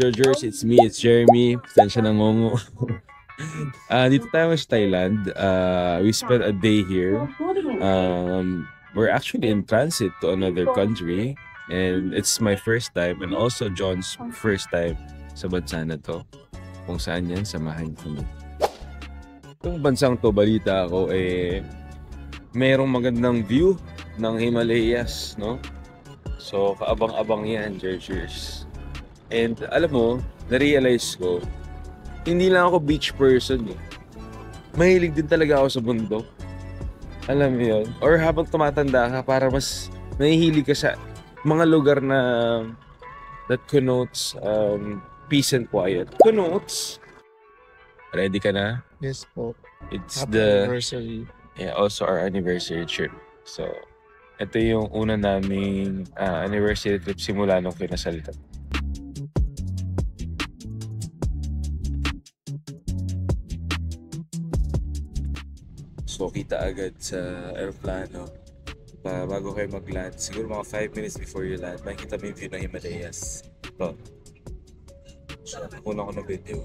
Jojers? It's me, it's Jeremy. Pasensya na ngongo. Dito tayo sa Thailand. We spent a day here. We're actually in transit to another country. And it's my first time and also John's first time sa bansa na to. Kung saan yan, samahan kami. Itong bansang to, balita ako, merong magandang view ng Himalayas, no? So, kaabang-abang yan, Jojers. And alam mo, na-realize ko, hindi lang ako beach person eh. Mahilig din talaga ako sa bundok. Alam mo yun? Or habang tumatanda ka, para mas nahihilig ka sa mga lugar na that connotes peace and quiet. Connotes? Ready ka na? Yes po. It's Happy the anniversary. Yeah, also our anniversary trip. So, ito yung una naming anniversary trip simula nung kinasal ka. So, kita agad sa aeroplano. Bago kayo mag-land, siguro mga 5 minutes before you land, makikita mo yung view ng Himalayas. Ito. So, una ko na video.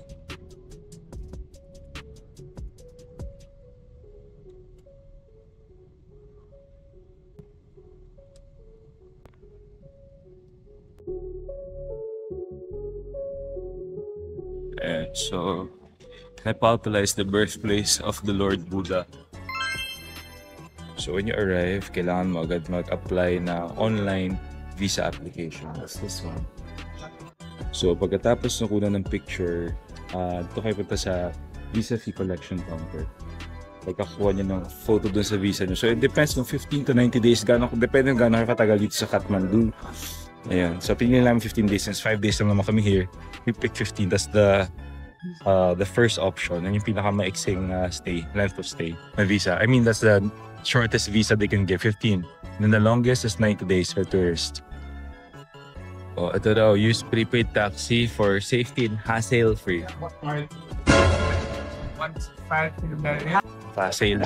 And so, Nepal is the birthplace of the Lord Buddha. So when you arrive, kailangan mo agad mag-apply na online visa application. That's this one. So pagkatapos ng kuna ng picture, dito kayo punta sa visa fee collection counter. Pagkakuha niyo ng photo dun sa visa niyo. So it depends kung 15 to 90 days. Depende kung gano'n kayo katagal dito sa Kathmandu. Ayan. So pinili namin 15 days since 5 days lang naman kami here. We picked 15. That's the first option. And yung pinaka-maiksing stay, length of stay na visa. I mean, that's the shortest visa they can give, 15. And then the longest is 90 days for tourists. Oh, ito daw, use prepaid taxi for safety and hassle-free. Hassle.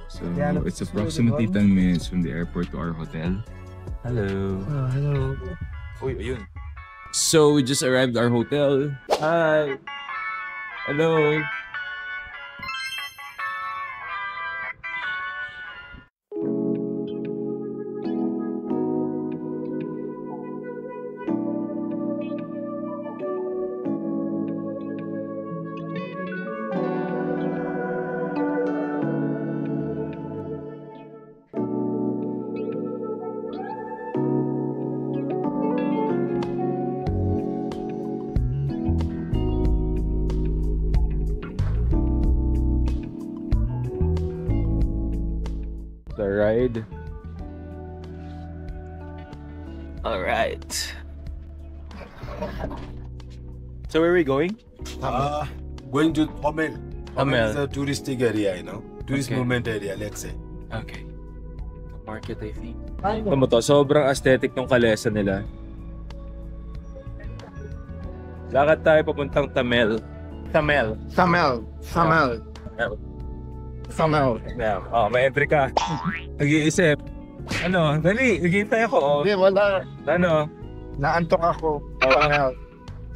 So, it's approximately 10 minutes from the airport to our hotel. Hello. Hello. Uy, ayun. So, we just arrived at our hotel. Hi. Hello. The ride. All right. So where are we going? Going to Hamel. Hamel. Is a touristic area, you know. Tourist Okay. movement area, let's say. Okay. Market, I think. Ito mo to, sobrang aesthetic ng kalesa nila. Lakad tayo papuntang Tamel. Tamel. Samel. Samel. Samel. Yeah. Oh, may entry ka. Nag-iisip. Ano? Dali, naghihintay ako. Oh. Hindi, wala. Ano? Naantok ako. Samel.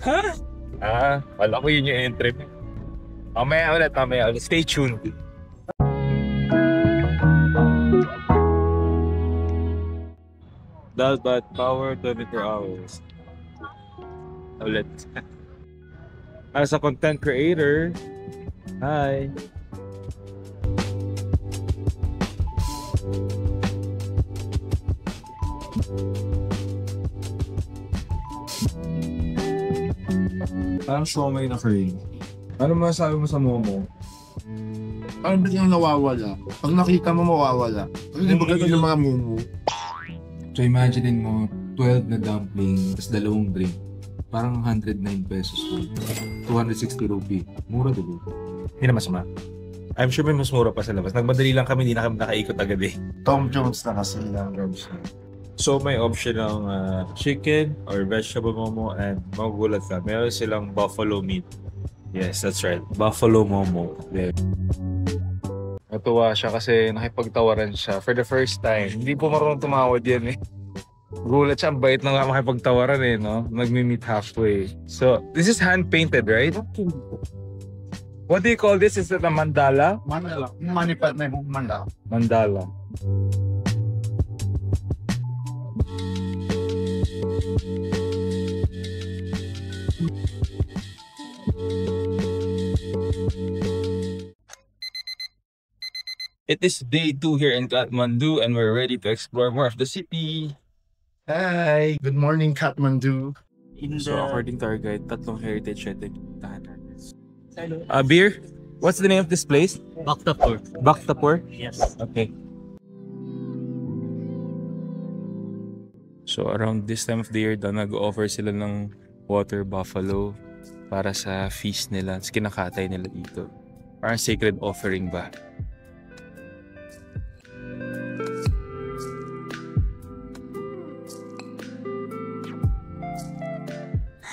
Ha? Wala ko yun yung entry. Mamaya ulit. Stay tuned. Dalbat power 24 hours. Ulit. As a content creator, hi. Parang siomay na cream. Ano masasabi mo sa momo? Parang biglang nawawala. Pag nakita mo, mawawala. Hindi mo ganun yung mga mumu. So imaginein mo, 12 na dumpling, tapos 2 drink. Parang 109 pesos po. 260 rupee. Mura diba? Hindi na masama. I'm sure may mas mura pa sa labas. Nagmadali lang kami, hindi na kami nakaikot agad eh. Tom Jones na kasi lang Jones. So may option ng chicken or vegetable momo and magugulat ka. Meron silang buffalo meat. Yes, that's right. Buffalo momo. Yeah. Natuwa siya kasi nakipagtawaran siya for the first time. Hindi po marunong tumawad yan eh. Gulat siya, ang bait na nga makipagtawaran eh, no? Nagmi-meet halfway. So, this is hand-painted, right? What do you call this? Is it a mandala? Mandala. Manipad na yung mandala. Mandala. It is day 2 here in Kathmandu and we're ready to explore more of the city. Hi! Good morning, Kathmandu. So according to our guide, tatlong heritage site ay puntahan natin. Beer? What's the name of this place? Bhaktapur. Bhaktapur? Yes. Okay. So around this time of the year daw, nag-offer sila ng water buffalo para sa feast nila. Tapos kinakatay nila dito. Parang sacred offering ba?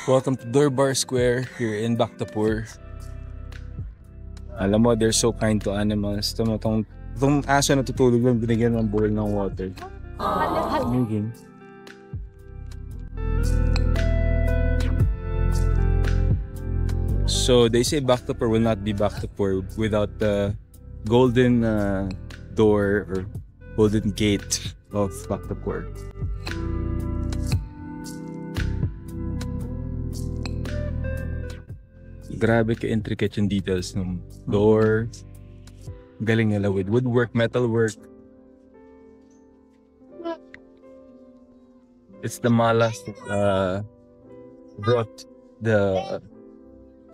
Welcome to Durbar Square here in Bhaktapur. Alam mo, they're so kind to animals. Itong aso na tutulog lang, binigyan ng bowl ng water. Amazing. So they say Bhaktapur will not be Bhaktapur without the golden door or golden gate of Bhaktapur. Grabe ka-intricate yung details ng door. Galing nila with woodwork, metalwork. It's the malas that brought the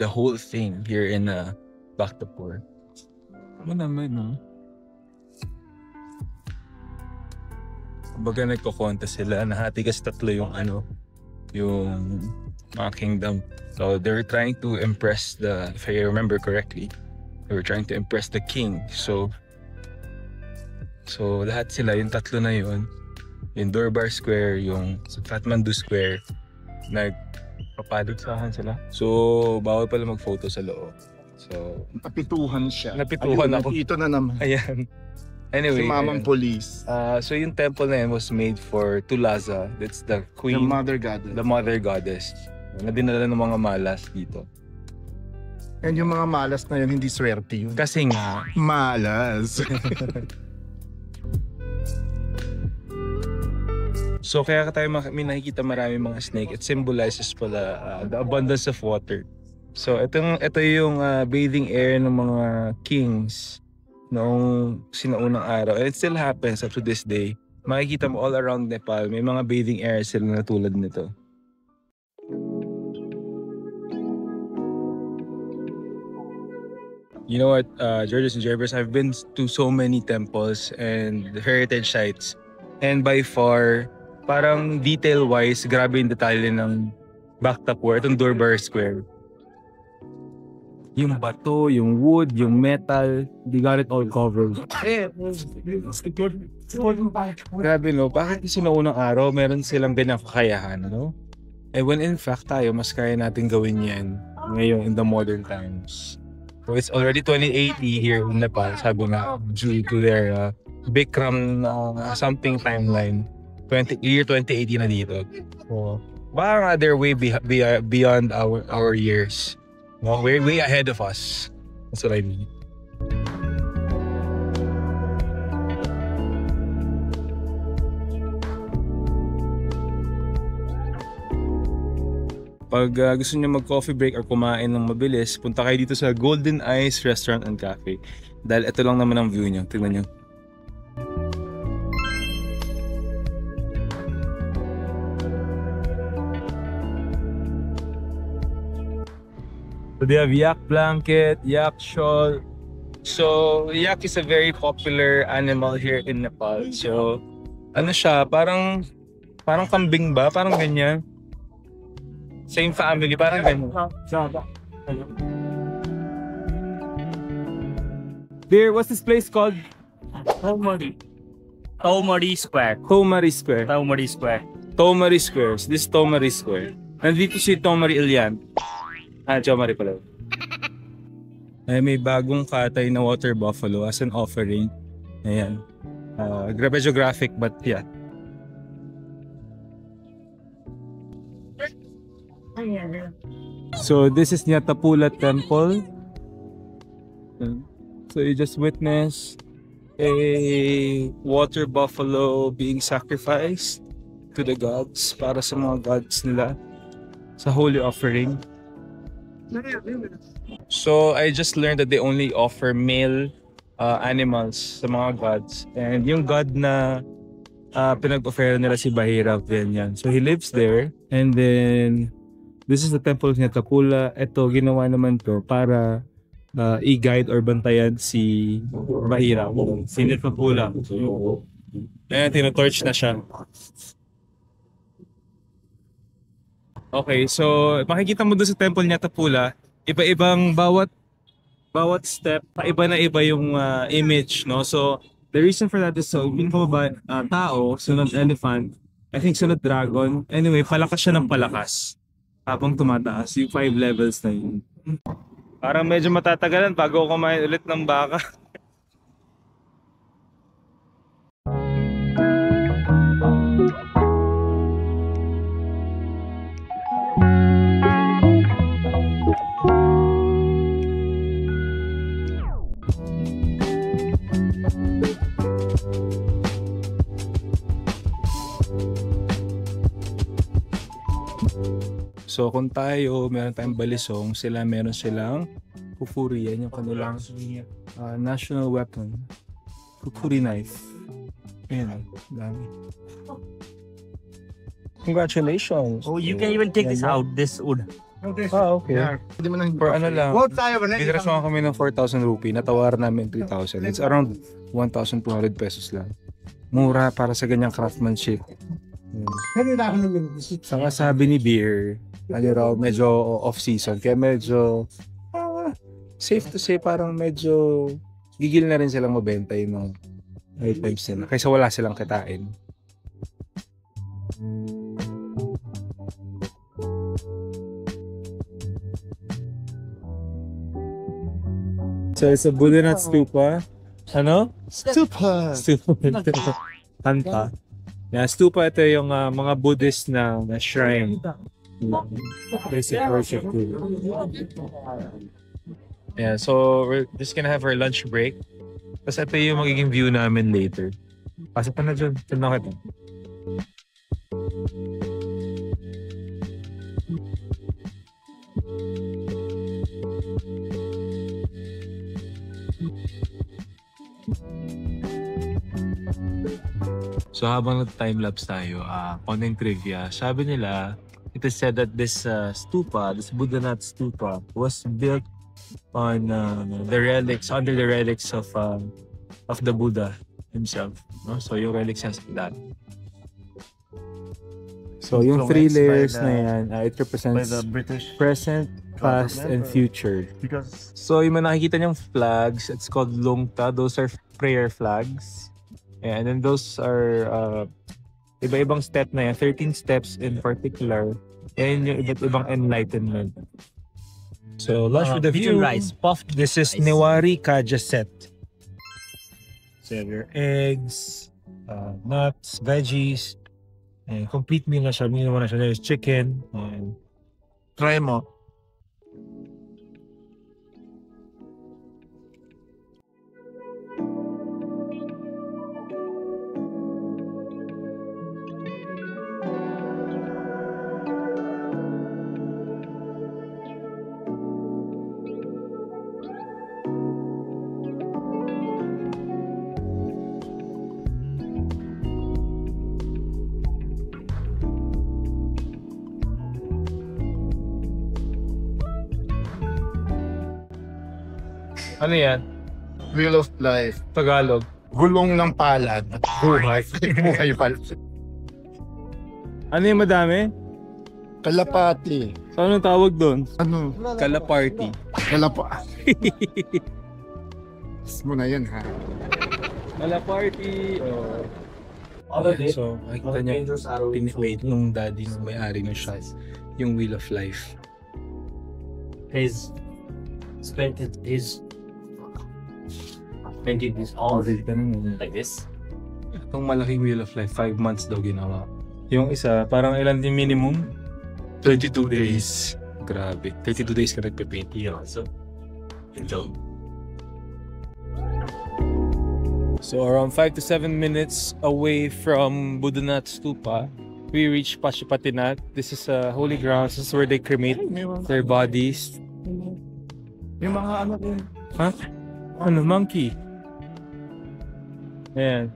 whole thing here in Bhaktapur. Ano naman, no? Kumbaga nagko-contest sila, nahati kasi tatlo yung yung mga kingdom. So they're trying to impress if I remember correctly, they were trying to impress the king. So lahat sila, yung tatlo na yun, yung Durbar Square, yung Kathmandu Square, nagpapadugsahan sila. So bawal pala mag-photo sa loob. So Napituhan siya. Napituhan ako. Ito na naman. Ayan. Anyway, Si Mamang Police. so yung temple na yun was made for Tulaza. That's the queen, The Mother Goddess. the mother goddess. Na dinala ng mga malas dito. And yung mga malas na yun, hindi swerte yun. Kasi nga, Malas. so kaya tayo may nakikita marami mga snake. It symbolizes pala the abundance of water. So ito yung bathing area ng mga kings noong sinaunang araw. And it still happens up to this day. Makikita mo all around Nepal, may mga bathing areas sila na tulad nito. You know what, Georges and Jerbers, I've been to so many temples and heritage sites. And by far, parang detail-wise, grabe yung detalye ng Bhaktapur, itong Durbar Square. Yung bato, yung wood, yung metal, they got it all covered. Grabe no, bakit kasi noong unang araw, meron silang ganyang kakayahan, no? Eh when in fact tayo, mas kaya natin gawin yan ngayon in the modern times. So it's already 2080 here in Nepal, sabi nga, due to their Bikram something timeline. Year 2080 na dito. So, baka nga they're way beyond our years. No, we're way ahead of us. That's what I mean. Pag gusto niyo mag-coffee break or kumain ng mabilis, punta kayo dito sa Golden Eyes Restaurant and Cafe. Dahil ito lang naman ang view niyo. Tingnan niyo. So they have yak blanket, yak shawl. So yak is a very popular animal here in Nepal. So ano siya, parang kambing ba? Parang ganyan. Same family, parang ganyan. Beer, what's this place called? Tomari Square. Tomari Square. Tomari Square. Tomari Square. This is Tomari Square. Nandito si Tomari Ilian. Tomari pala. Ay, may bagong katay na water buffalo as an offering. Ayan. Grabe geographic, but yeah. So this is Nyatapula Temple. So you just witnessed a water buffalo being sacrificed to the gods para sa mga gods nila sa holy offering. So I just learned that they only offer male animals sa mga gods, and yung god na pinag-offer nila si Bahira yan. So he lives there, and then this is the temple of Nyatapula. Ito ginawa naman to para i-guide or bantayan si Bahira, si Nyatapula. So, ayan, tinatorch na siya. Okay, so makikita mo doon sa temple Nyatapula, iba-ibang bawat step, iba na iba yung image, no? So the reason for that is so yung ba tao, sunod elephant, I think sunod dragon. Anyway, palakas siya ng palakas habang tumataas yung 5 levels na yun. Parang medyo matatagalan bago kumain ulit ng baka. So kung tayo, meron tayong balisong, meron silang kukuri. Yan yung kanilang national weapon. Kukuri knife. Ayan, dami. Congratulations! Oh, you can even take this out, this wood. Okay. For ano lang, binirasungan kami ng 4,000 rupee, natawaran namin 3,000. It's around 1,200 pesos lang. Mura para sa ganyang craftsmanship. Saka sabi ni Beer, medyo off-season, kaya medyo safe to say parang medyo gigil na rin silang mabenta yung mga items nila kaysa wala silang kitain. So it's a Buddhanath stupa. Ano? Stupa. Kanta. Yeah, stupa, ito yung mga Buddhist na shrine. Basic worship. Yeah, so we're just gonna have our lunch break. Tapos ito yung magiging view namin later. Pasok pa na dyan. Tignan kita. So habang nag-time-lapse tayo, konting trivia. Sabi nila, it is said that this stupa, this Buddhanath stupa, was built on under the relics of the Buddha himself. No? So yung relics niya sa that. So yung 3 layers na yan, it represents present, past, and future. So yung mga nakikita niyong flags, it's called lungta. Those are prayer flags. And then those are iba-ibang step na yan, 13 steps in particular. Yan yung iba't ibang enlightenment. So lunch with the view. Rice, puffed. This is Newari Kaja set. So your eggs, nuts, veggies, and complete meal na siya. Meal na siya. There's chicken. And try mo. Ano yan? Wheel of Life. Tagalog. Gulong ng palad at buhay. Buhay pala. Ano yung madami? Kalapati. So anong tawag doon? Ano? Kalaparty. Kalapati. Muna yan ha. Kalaparty. So makikita niyo pinipate nung daddy nung may-ari ng shop. Yung Wheel of Life. His painted this all like this. Itong malaking Wheel of Life, 5 months daw ginawa. Yung isa, parang ilan din minimum? 32 days. Grabe. 32 days ka nagpe-paint. Yeah, so So around 5 to 7 minutes away from Buddhanath Stupa, we reached Pashupatinath. This is a holy ground. This is where they cremate their bodies. Yung mga ano din. Huh? Ano? Monkey? Ayan.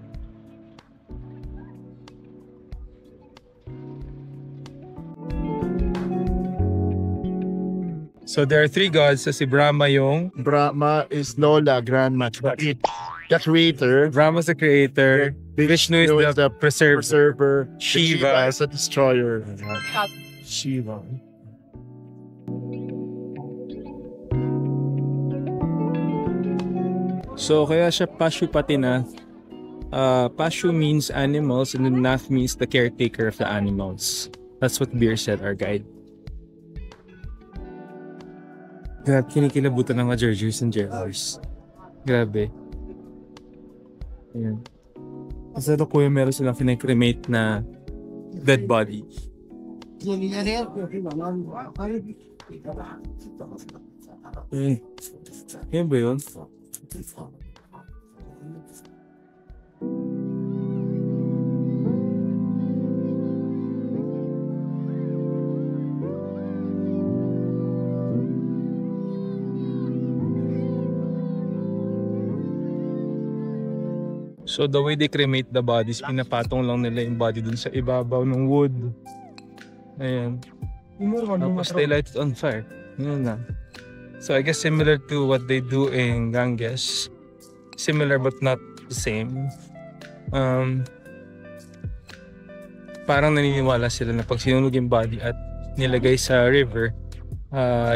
So there are three gods. So si Brahma yung... Brahma is Lola, grandma, the creator. Brahma's the creator. Vishnu is the preserver. Preserver. Shiva is a destroyer. Shiva. So kaya siya Pashupatinath. Pashu means animals and then Nath means the caretaker of the animals. That's what Beer said, our guide. Grabe, kinikilabutan ng mga Jerjers and Jerjers. Grabe. Ayan. Kasi ito kuya meron silang kinikremate na dead body. Yan ba yun? So the way they cremate the bodies, pinapatong lang nila yung body dun sa ibabaw ng wood. Ayan. Tapos they light it on fire. Yun na. So I guess similar to what they do in Ganges. Similar but not the same. Parang naniniwala sila na pag sinunog yung body at nilagay sa river,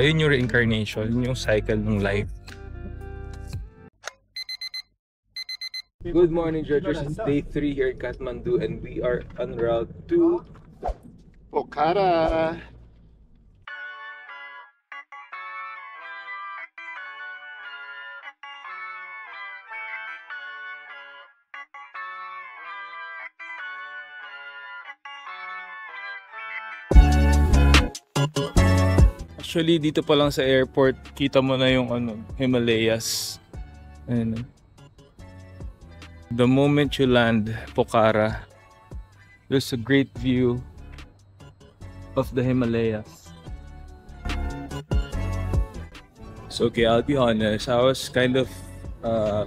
yun yung reincarnation, yun yung cycle ng life. Good morning, Judges. It's day 3 here in Kathmandu and we are en route to Pokhara. Actually, dito pa lang sa airport, kita mo na yung Himalayas. Ayun. The moment you land Pokhara, there's a great view of the Himalayas. So okay, I'll be honest, I was kind of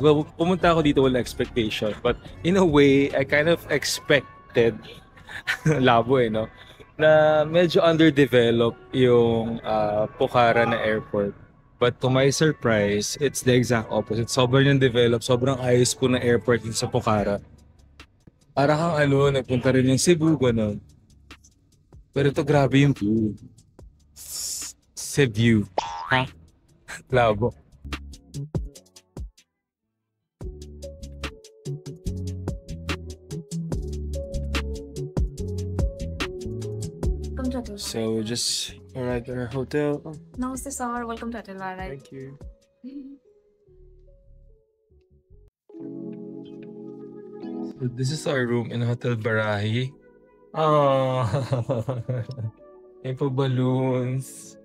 well, pumunta ako dito wala expectation, but in a way, I kind of expected labo no? Na medyo underdeveloped yung Pokhara na airport. But to my surprise, it's the exact opposite. Sobrang yung developed, sobrang ayos po na airport din sa Pokhara. Para kang nagpunta rin yung Cebu, gano'n. Pero ito grabe yung view. Cebu. Ha? Labo. So we just arrived at our hotel. Namaste sir, welcome to Atal Varai. Thank you. So this is our room in Hotel Barahi. Oh, may pa balloons.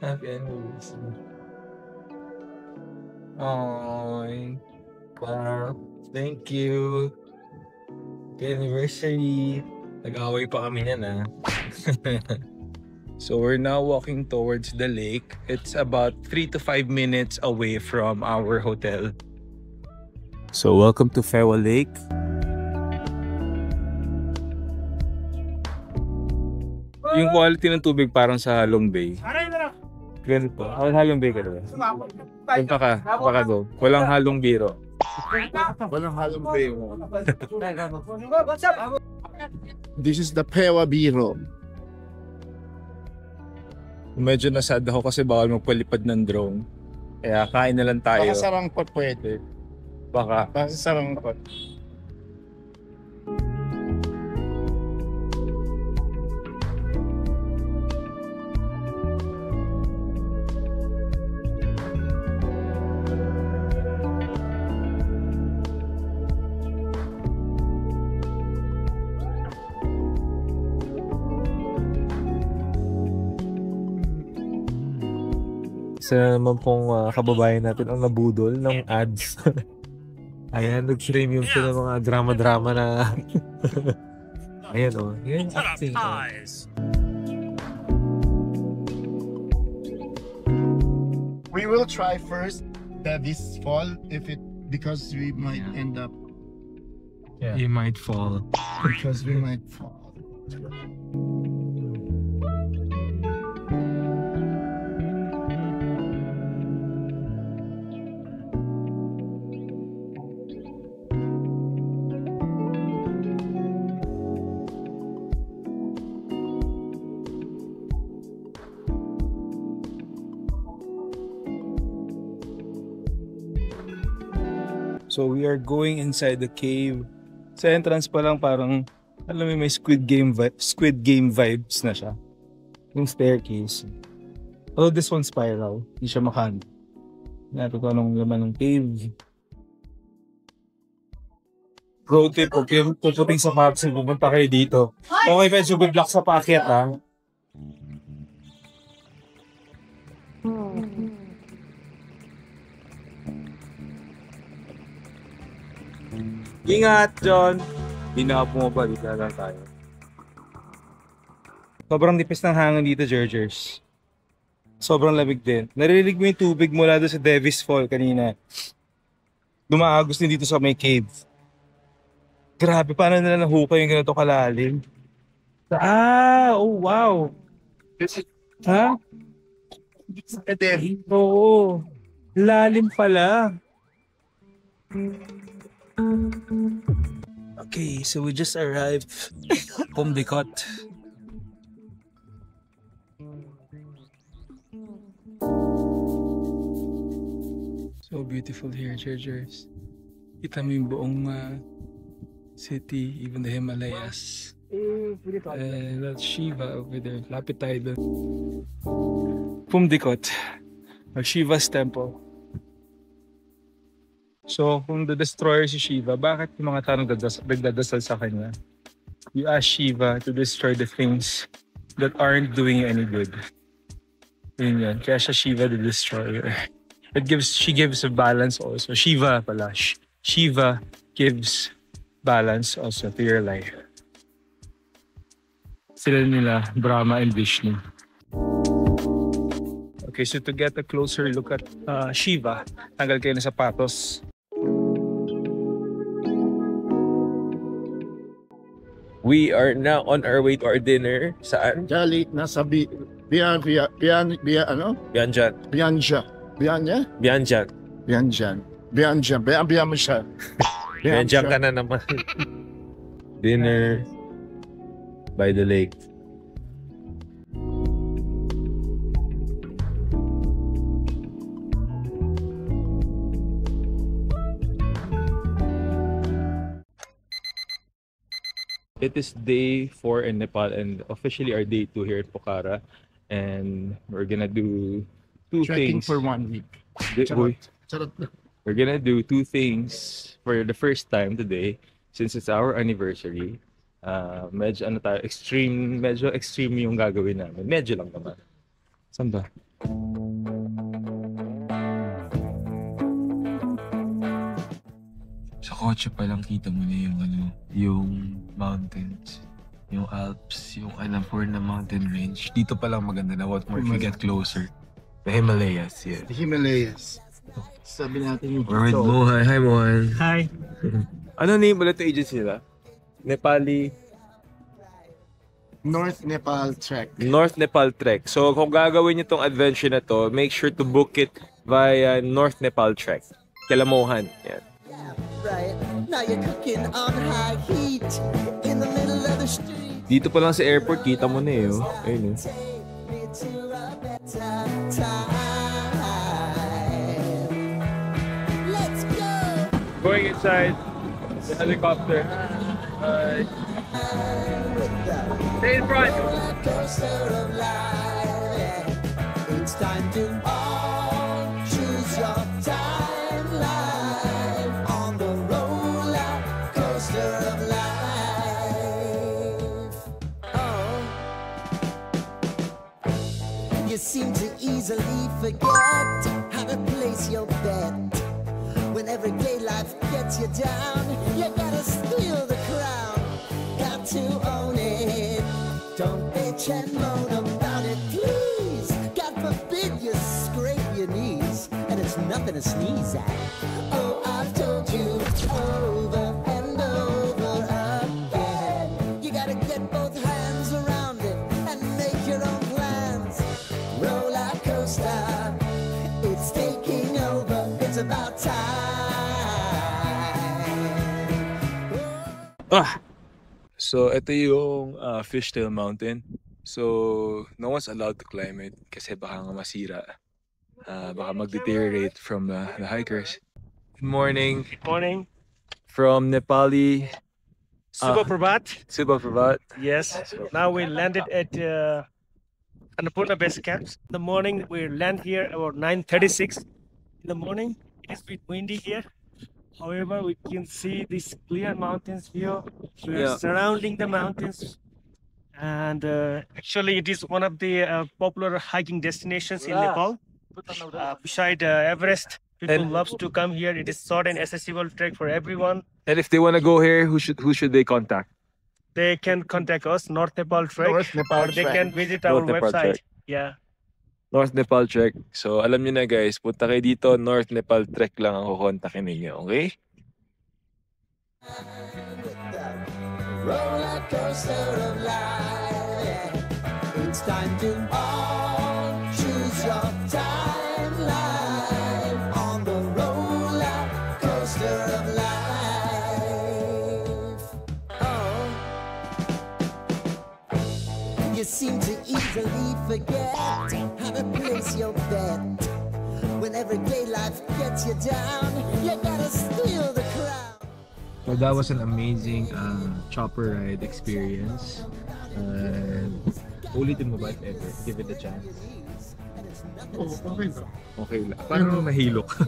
Happy anniversary. Oh, wow. Thank you. Happy anniversary. Nag-away pa kami niyan So we're now walking towards the lake. It's about 3 to 5 minutes away from our hotel. So welcome to Fewa Lake. Yung quality ng tubig parang sa Halong Bay. Ganun po. Halong Bay ka diba? Punta ka, go. Walang halong biro. Walang halong bay mo. This is the Pewa Biro. Medyo nasad ako kasi bawal magpalipad ng drone. Kaya kain na lang tayo. Baka sarangkot pwede. Baka. Baka sarangkot. Isa naman pong kababayan natin ang nabudol ng ads. Ayan, nag-premium siya ng mga drama-drama na... Ayan o. Yan yung acting. We will try first this fall because we might end up You might fall. because we might fall. So we are going inside the cave. Sa entrance pa lang parang, alam mo may Squid Game vibes na siya. Yung staircase. Although this one's spiral, hindi siya makano. Natin ko anong laman ng cave. Pro tip, okay, puputing sa maps and pupunta kayo dito. Okay, medyo good luck sa paakyat ha. Ingat, John! Hindi na ako pumabalik na lang tayo. Sobrang nipis ng hangin dito, Gergers. Sobrang lamig din. Narinig mo yung tubig mula doon sa Davis Fall kanina. Dumaagos din dito sa may cave. Grabe, paano nila nahukay yung ganito kalalim? Oh wow! Ha? Oo. Lalim pala. Okay, so we just arrived. Pumdikot. So beautiful here, Gergers. Kita mo yung buong city, even the Himalayas. That's Shiva over there. Lapit tayo doon. Pumdikot, or Shiva's temple. So, kung the destroyer si Shiva, bakit yung mga tao nagdadasal sa kanya? You ask Shiva to destroy the things that aren't doing you any good. Yun yan. Kaya siya Shiva the destroyer. She gives a balance also. Shiva pala. Shiva gives balance also to your life. Sila nila, Brahma and Vishnu. Okay, so to get a closer look at Shiva, tanggal kayo ng sapatos. We are now on our way to our dinner. Saan? Jali, nasa Bianjan. Biyan mo siya. Bianjan ka na naman. Dinner by the lake. It is day 4 in Nepal and officially our day 2 here at Pokhara. And we're gonna do two Trekking things. for 1 week. Charot. We're gonna do two things for the first time today since it's our anniversary. Medyo extreme yung gagawin namin. Medyo lang naman. Saan ba? Sa kotse pa lang kita mo na yung mountains, yung Alps, yung Annapurna mountain range. Dito pa lang maganda na. What more if you get closer? The Himalayas, yeah. The Himalayas. Sabi natin yung We're with Mohan. Hi, Mohan. Hi. Ano name ulit yung agency nila? Nepali North Nepal Trek. North Nepal Trek. So kung gagawin niyo tong adventure na to, make sure to book it via North Nepal Trek. Kalamohan. Yan. Right. Now you're cooking on high heat in the middle of the street. Dito pa lang sa airport, kita mo na eh. Oh. Ayun eh. Let's go. Going inside the helicopter. Stay in front. It's time to all choose your timeline on the roller coaster of life. Oh, you seem to ease easily forget how to place your bet. When everyday life gets you down, you gotta steal the crown. Got to own it. Don't bitch and moan about it, please. God forbid you scrape your knees, and it's nothing to sneeze at. Oh, I've told you over and over again. You gotta get both hands around it and make your own plans. Roller coaster, it's taking over. It's about time. So, ito yung Fishtail Mountain. So, no one's allowed to climb it kasi baka nga masira. Baka mag-deteriorate from the hikers. Good morning. Good morning. From Nepali. Subaprabhat. Subaprabhat. Yes. Now we landed at Annapurna Base Camp. In the morning, we land here about 9:36 in the morning. It is a bit windy here. However, we can see this clear mountains view. We are surrounding the mountains. And actually, it is one of the popular hiking destinations in Nepal. Beside Everest, people loves to come here. It is short and accessible trek for everyone. And if they want to go here, who should they contact? They can contact us, North Nepal Trek, North Nepal or they Trek. can visit our North Nepal website. Trek. Yeah. North Nepal Trek. So, alam niyo na guys, punta kayo dito, North Nepal Trek lang ang kukontakin ninyo, okay? Roller coaster of life. It's time to all choose your timeline on the roller coaster of life. Oh, you seem to easily forget how to place your bet. When everyday life gets you down, you gotta steal the crown. So that was an amazing chopper ride experience. Ulitin mo ba if ever? Give it a chance. Oo, okay ba? Okay lang. Parang nahilo ka.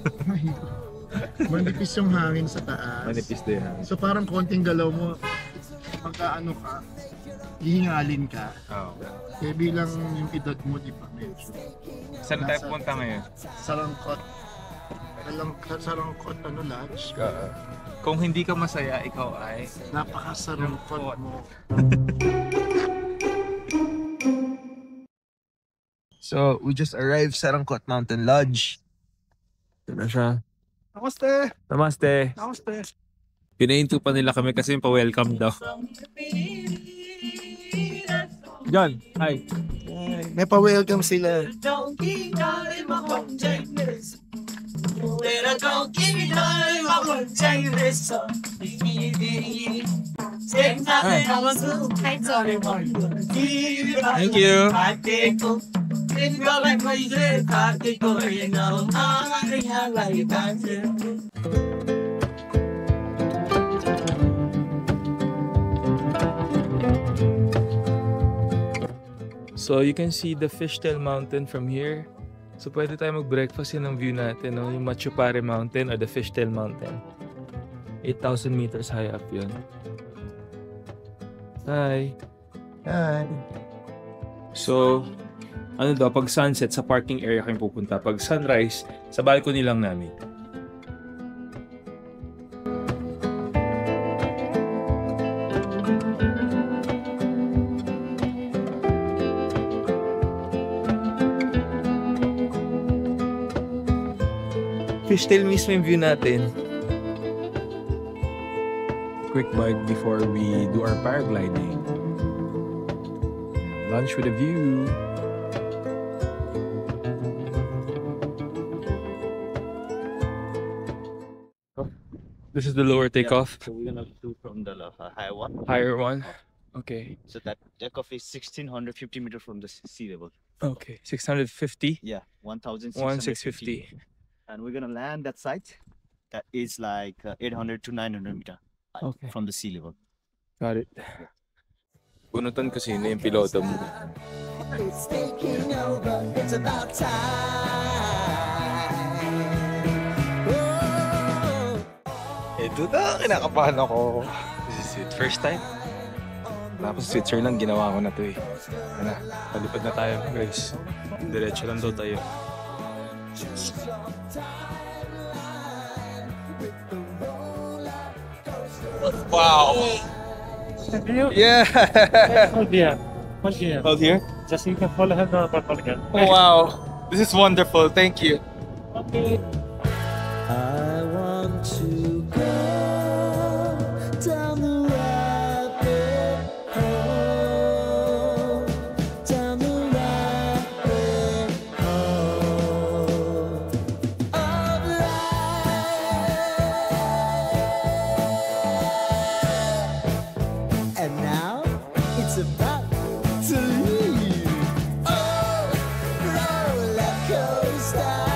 Manipis yung hangin sa taas. Manipis din yan. So parang konting galaw mo, pagka ano ka, hihingalin ka. Oh. Kaya bilang yung edad mo, di ba, medyo. Saan tayo punta ngayon? Sarangkot. Sarangkot, lodge. Kung hindi ka masaya, ikaw ay... Napakasarangkot mo. So, we just arrived sa Sarangkot Mountain Lodge. Ito na siya. Namaste! Namaste! Namaste! Pinahinto pa nila kami kasi yung pa-welcome daw. John, hi. May pa-welcome sila. Thank you. So, you can see the Fishtail Mountain from here. So, pwede tayo mag-breakfast. Yun ang view natin, no? Yung Machu Pare Mountain or the Fishtail Mountain. 8,000 meters high up yun. Hi! Hi! So, ano daw, pag sunset, sa parking area kayong pupunta. Pag sunrise, sa balcony lang namin. Fishtail mismo yung view natin. Quick bite before we do our paragliding. Lunch with a view. This is the lower takeoff. So we're gonna do from the higher one. Higher one. Okay. So that takeoff is 1,650 meters from the sea level. Okay. 650. Yeah, 1,650. 1,650. And we're gonna land that site. That is like 800 to 900 meters Okay. from the sea level. Got it. Bunutan kasi na yung piloto mo. It's taking over. It's about time. Oh. Ito na, kinakabahan ako. This is it. First time? Tapos Switzerland, ginawa ko na to eh. Ano, palipad na tayo guys. Diretso lang daw tayo. Wow! Yeah! Hold here. Hold here. Hold here? Just you can follow him now, but hold here. Wow! This is wonderful. Thank you. Okay. I want to go down the rabbit hole, down the rabbit hole of life. And now it's about to leave. Oh, roller coaster.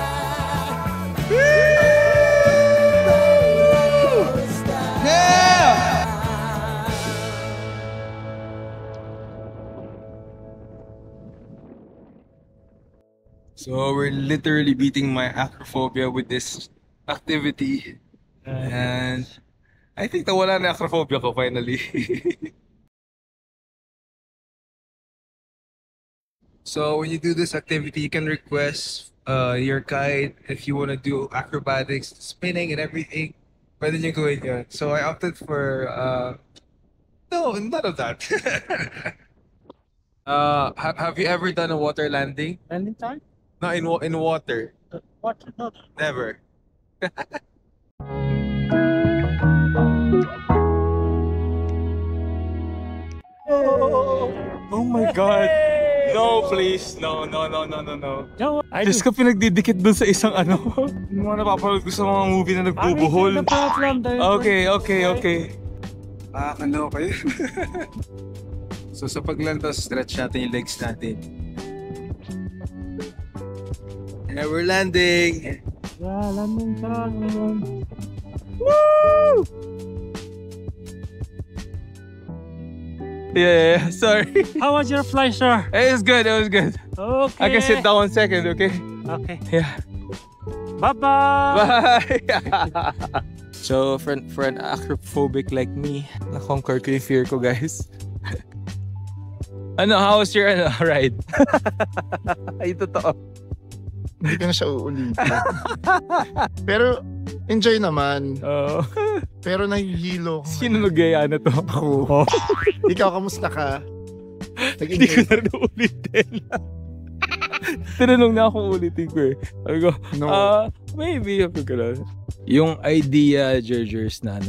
So we're literally beating my acrophobia with this activity. And I think nawala na acrophobia ko finally. So when you do this activity, you can request your guide if you want to do acrobatics, spinning and everything. Pwede nyo gawin yun. So I opted for no, none of that. Have you ever done a water landing? Landing time? No, in water. What? No. Never. Oh my God. No, please. No. Diyos ko, pinagdidikit dun sa isang ano. Yung mga napapanood ko sa mga movie na nagbubuhol. Okay. Ano kayo? So sa paglantas, stretch natin yung legs natin. And we're landing! Yeah, landing time. Woo! Yeah, sorry. How was your flight, sir? It was good. Okay. I can sit down 1 second, okay? Okay. Yeah. Bye-bye. Bye! So, for an acrophobic like me, na-conquer ko yung fear ko, guys. How was your ride? Ay, totoo. Hindi ko na siya uulitin. Pero, enjoy naman. Oo. Pero nahihilo ko. Sino nagaya na to? Ako. Ikaw, kamusta ka? Hindi ko na rin ulitin. Tinanong na akong ulitin ko eh. Sabi ko, No. Maybe. Yung idea, Jergers, na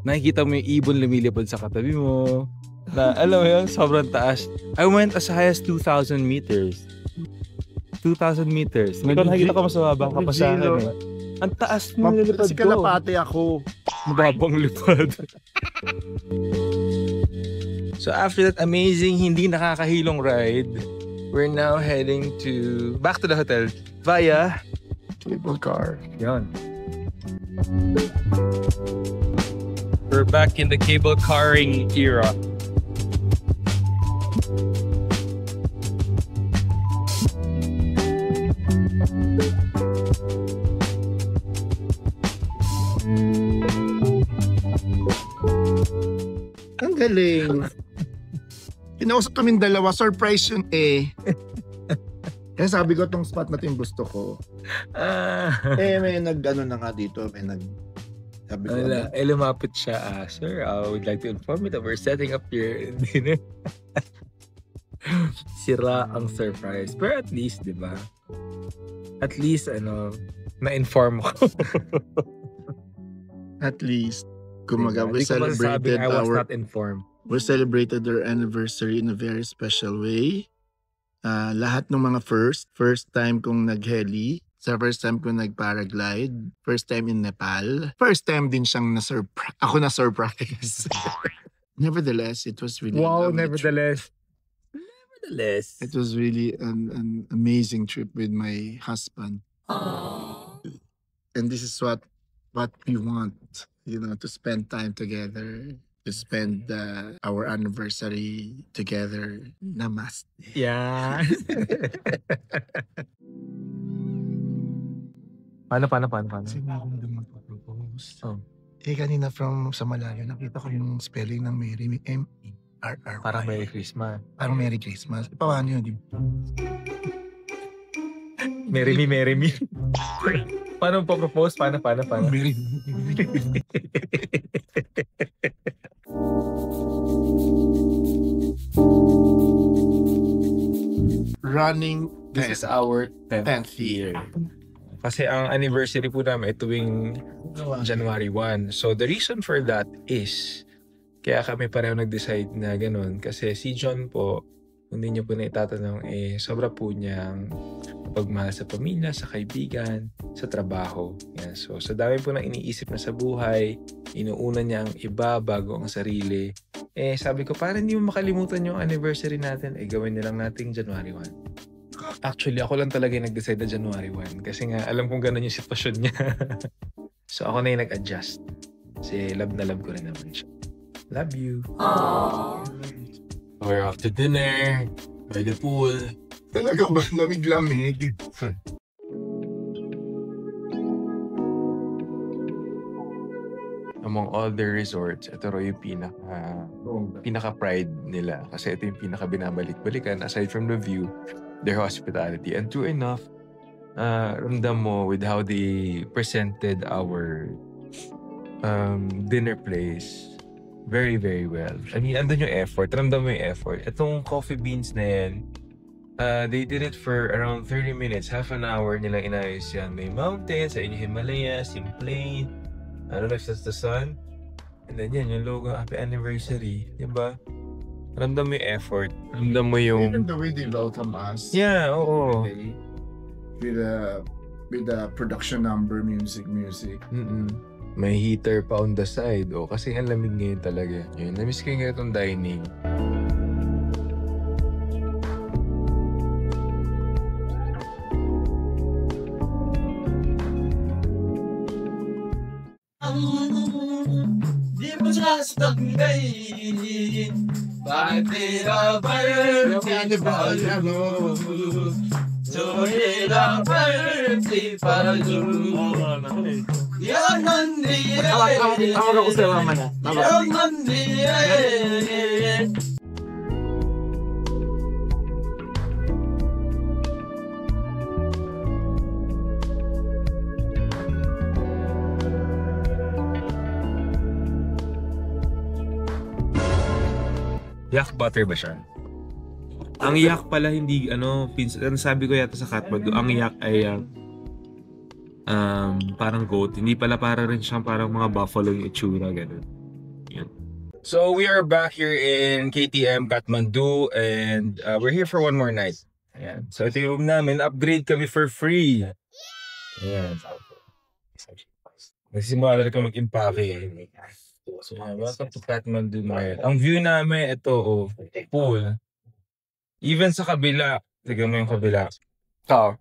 nakikita mo yung ibon lumilipad sa katabi mo. Na, alam mo yun, sobrang taas. I went as high as 2,000 meters. 2,000 meters. Hindi ko nakikita ko mas mababa ka pa sa akin eh. Ang taas mo nilipad Si ko. Kalapate ako. Mababang lipad. So after that amazing, hindi nakakahilong ride, we're now heading back to the hotel via Cable car. Yan. We're back in the cable carring era. Ang galing. Pinausap kaming dalawa. Surprise yun eh. Kaya sabi ko, tong spot na ito yung gusto ko. May nag-ano na nga dito. Sabi ko, Lumapit siya. Sir, I would like to inform you that we're setting up your dinner. Sira ang surprise. Pero at least, di ba? At least, na-inform ko. at least, kumaga, we celebrated I was not informed. We celebrated our anniversary in a very special way. Lahat ng mga first time kong nag-heli, sa first time kong nag-paraglide, first time in Nepal, first time din siyang ako na-surprise. Nevertheless, it was really Nevertheless. It was really an amazing trip with my husband. And this is what we want, to spend time together. To spend our anniversary together. Namaste. Yeah. Paano? Sino akong magpapropose? Oh. Kanina sa malayo, nakita ko yung spelling ng Mary, may M-E. Parang Merry Christmas. Parang Merry Christmas. Paano yun? Di ba? Marry me, marry me. Paano pa-propose? Paano? Merry. Running, this is our 10th year. Kasi ang anniversary po namin ay tuwing January 1. So the reason for that is, kaya kami pareho nag-decide na ganun. Kasi si John po, kung hindi niyo po na itatanong, sobra po niyang pagmahal sa pamilya, sa kaibigan, sa trabaho. Yan. So sa dami po na iniisip na sa buhay, inuuna niya ang iba bago ang sarili. Sabi ko, para hindi mo makalimutan yung anniversary natin, gawin na lang natin January 1. Actually, ako lang talaga yung nag-decide na January 1. Kasi nga, alam kong gano'n yung sitwasyon niya. So ako na yung nag-adjust. Kasi love na love ko rin naman siya. Love you. Aww. We're off to dinner. By the pool. Talaga ba? Lamig-lamig. Among all the resorts, ito raw yung pinaka-pride nila. Kasi ito yung pinaka-binabalik-balikan. Aside from the view, their hospitality. And true enough, ramdam mo with how they presented our dinner place very, very well. I mean, andun yung effort. Ramdam mo yung effort. Itong coffee beans na yan, they did it for around 30 minutes. Half an hour nilang inayos yan. May mountains, sa inyo Himalayas, yung plain. I don't know if that's the sun. And then yan, yung logo, happy anniversary. Diba? Ramdam mo yung effort. Ramdam mo yung... Even the way they welcome us. Yeah, oo. With the production number, music. May heater pa on the side. Kasi ang lamig ngayon talaga. Yun, namiss ko yung itong dining. Tawag ako sa mama na. Yak butter ba siya? Ang yak pala hindi, sabi ko yata sa Kathmandu, ang yak ay parang goat. Hindi pala para rin siyang parang mga buffalo yung itsura, gano'n. Yun. So we are back here in KTM, Kathmandu, and we're here for one more night. Ayan. So ito yung room namin, upgrade kami for free. Ayan. Nagsimula rin kami mag-impake. So welcome to Kathmandu, Mayat. Ang view namin, ito, pool. Even sa kabila, tignan mo yung kabila. Car.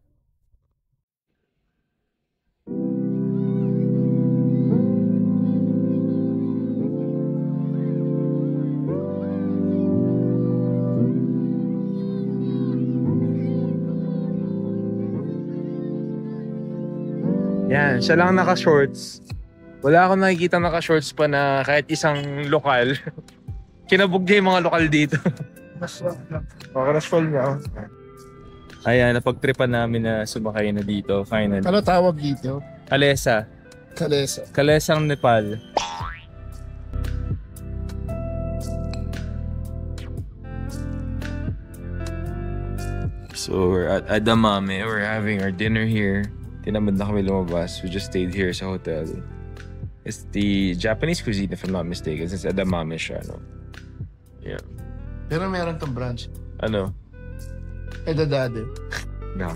Yan, siya lang naka-shorts. Wala akong nakikita naka-shorts pa na kahit isang lokal. Kinabog niya yung mga lokal dito. Nakaraspol niya. Ayan, napagtripan namin na sumakay na dito, finally. Ano tawag dito? Kalesa. Kalesang Nepal. So we're at Edamame. We're having our dinner here. Tinamad na kami lumabas. We just stayed here sa hotel. It's the Japanese cuisine, if I'm not mistaken. It's Edamame siya, no? Yeah. Pero meron tong branch. Ano? Edadade. No.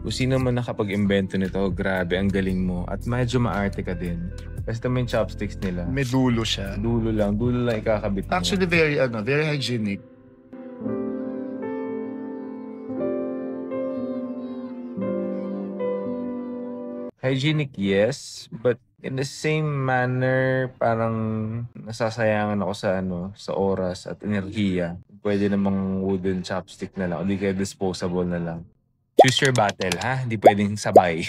Kung sino man nakapag-invento nito, grabe, ang galing mo. At medyo maarte ka din. Kasi ito yung chopsticks nila. May dulo siya. Dulo lang ikakabit mo. Actually, very hygienic. Hygienic, yes. But in the same manner, parang nasasayangan ako sa oras at enerhiya. Pwede namang wooden chopstick na lang. O di kaya disposable na lang. Choose your battle, ha? Hindi pwedeng sabay.